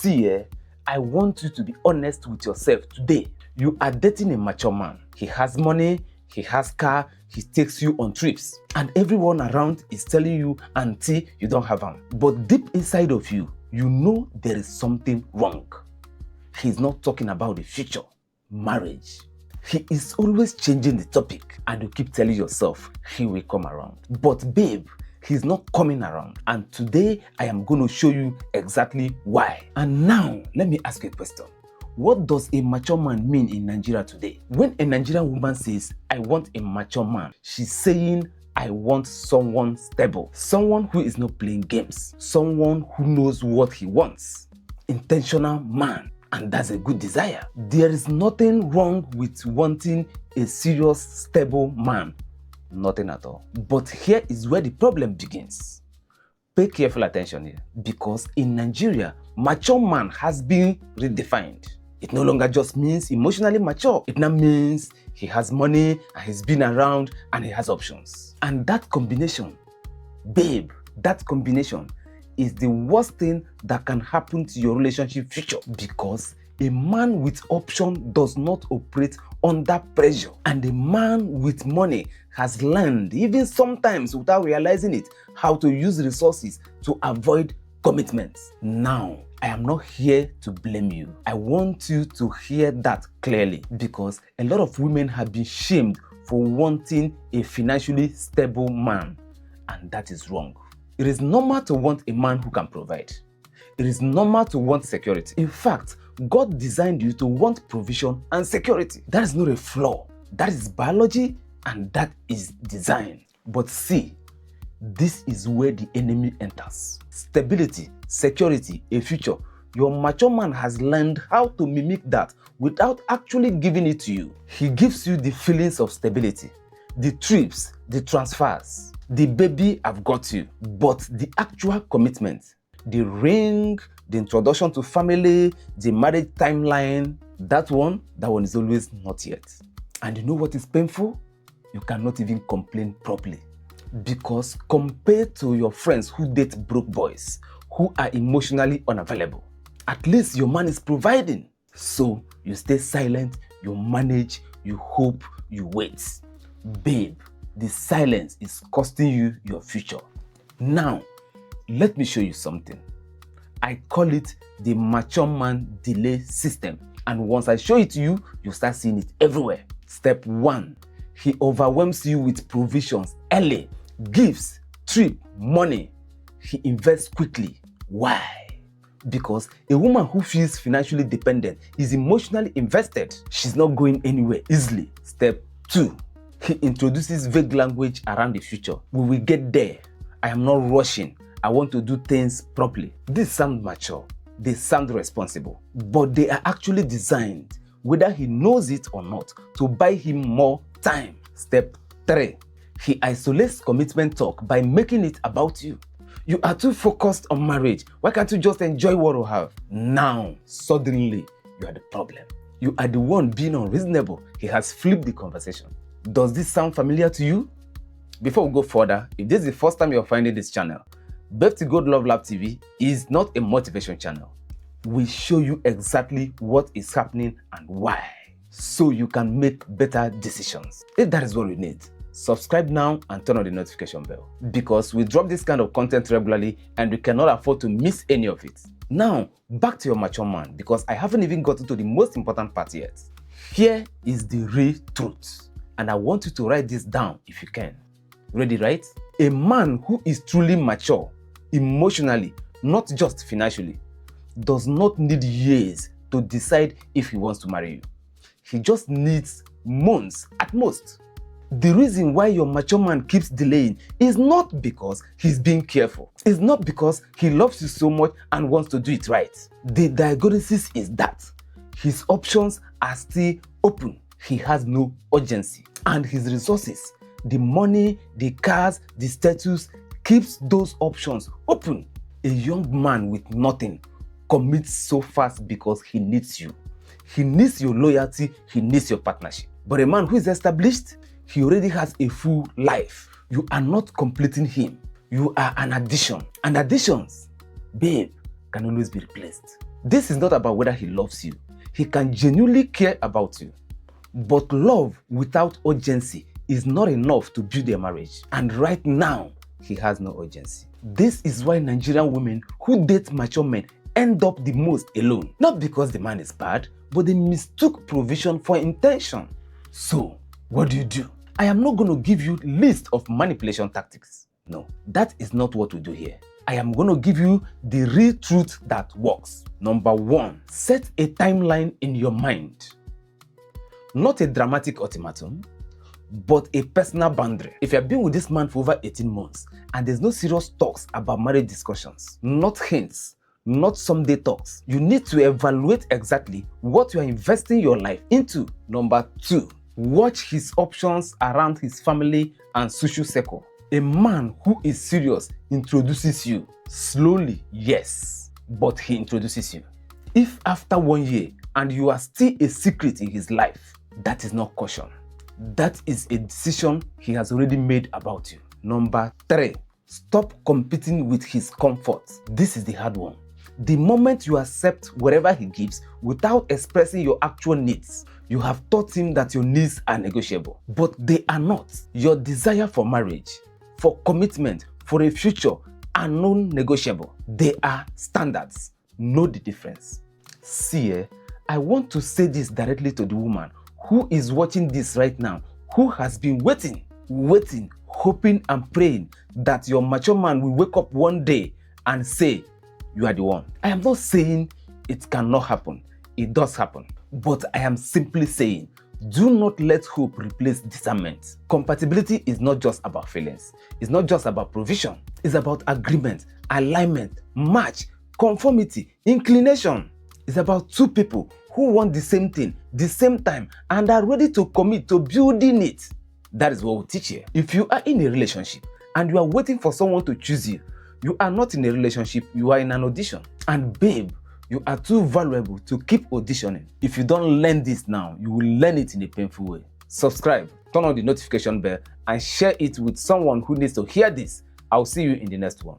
See, I want you to be honest with yourself today. You are dating a mature man. He has money, he has car, he takes you on trips, and everyone around is telling you until you don't have him. But deep inside of you, you know there is something wrong. He's not talking about the future, marriage. He is always changing the topic, and you keep telling yourself he will come around. But babe, he's not coming around. And today I am going to show you exactly why. And now let me ask you a question. What does a mature man mean in Nigeria today? When a Nigerian woman says, I want a mature man, she's saying, I want someone stable, someone who is not playing games, someone who knows what he wants, intentional man. And that's a good desire. There is nothing wrong with wanting a serious, stable man. Nothing at all. But here is where the problem begins. Pay careful attention here, because in Nigeria, mature man has been redefined. It no longer just means emotionally mature. It now means he has money and he's been around and he has options. And that combination, babe, that combination is the worst thing that can happen to your relationship future, because a man with option does not operate under pressure, and a man with money has learned, even sometimes without realizing it, how to use resources to avoid commitments. Now, I am not here to blame you. I want you to hear that clearly, because a lot of women have been shamed for wanting a financially stable man, and that is wrong. It is normal to want a man who can provide. It is normal to want security. In fact, God designed you to want provision and security. That is not a flaw. That is biology and that is design. But see, this is where the enemy enters. Stability, security, a future. Your mature man has learned how to mimic that without actually giving it to you. He gives you the feelings of stability, the trips, the transfers, the baby I've got you. But the actual commitment, the ring, the introduction to family, the marriage timeline, that one is always not yet. And you know what is painful? You cannot even complain properly. Because compared to your friends who date broke boys, who are emotionally unavailable, at least your man is providing. So you stay silent, you manage, you hope, you wait. Babe, the silence is costing you your future. Now, let me show you something. I call it the mature man delay system. And once I show it to you, you start seeing it everywhere. Step 1, he overwhelms you with provisions early, gifts, trip, money. He invests quickly. Why? Because a woman who feels financially dependent is emotionally invested. She's not going anywhere easily. Step 2, he introduces vague language around the future. We will get there. I am not rushing. I want to do things properly. These sound mature. They sound responsible. But they are actually designed, whether he knows it or not, to buy him more time. Step 3, he isolates commitment talk by making it about you. You are too focused on marriage. Why can't you just enjoy what you have? Now, suddenly, you are the problem. You are the one being unreasonable. He has flipped the conversation. Does this sound familiar to you? Before we go further, if this is the first time you're finding this channel, BeftiGold Love Lab TV is not a motivation channel. We show you exactly what is happening and why, so you can make better decisions. If that is what you need, subscribe now and turn on the notification bell, because we drop this kind of content regularly and we cannot afford to miss any of it. Now, back to your mature man, because I haven't even gotten to the most important part yet. Here is the real truth, and I want you to write this down if you can. Ready, right? A man who is truly mature, emotionally, not just financially, does not need years to decide if he wants to marry you. He just needs months at most. The reason why your mature man keeps delaying is not because he's being careful. It's not because he loves you so much and wants to do it right. The diagnosis is that his options are still open. He has no urgency. And his resources, the money, the cars, the status, keeps those options open. A young man with nothing commits so fast because he needs you. He needs your loyalty, he needs your partnership. But a man who is established, he already has a full life. You are not completing him. You are an addition. And additions, babe, can always be replaced. This is not about whether he loves you. He can genuinely care about you. But love without urgency is not enough to build a marriage. And right now, he has no urgency. This is why Nigerian women who date mature men end up the most alone. Not because the man is bad, but they mistook provision for intention. So, what do? I am not going to give you a list of manipulation tactics. No, that is not what we do here. I am going to give you the real truth that works. Number 1, set a timeline in your mind. Not a dramatic ultimatum, but a personal boundary. If you have been with this man for over 18 months and there's no serious talks about marriage discussions, not hints, not someday talks, you need to evaluate exactly what you are investing your life into. Number 2, watch his options around his family and social circle. A man who is serious introduces you. Slowly, yes, but he introduces you. If after 1 year and you are still a secret in his life, that is not caution. That is a decision he has already made about you. Number 3, stop competing with his comfort. This is the hard one. The moment you accept whatever he gives without expressing your actual needs, you have taught him that your needs are negotiable. But they are not. Your desire for marriage, for commitment, for a future are non-negotiable. They are standards. Know the difference. See, I want to say this directly to the woman who is watching this right now, who has been waiting, hoping and praying that your mature man will wake up one day and say, you are the one. I am not saying it cannot happen. It does happen. But I am simply saying, do not let hope replace discernment. Compatibility is not just about feelings. It's not just about provision. It's about agreement, alignment, match, conformity, inclination. It's about two people who want the same thing, the same time, and are ready to commit to building it. That is what we teach here. If you are in a relationship and you are waiting for someone to choose you, you are not in a relationship, you are in an audition. And babe, you are too valuable to keep auditioning. If you don't learn this now, you will learn it in a painful way. Subscribe, turn on the notification bell, and share it with someone who needs to hear this. I'll see you in the next one.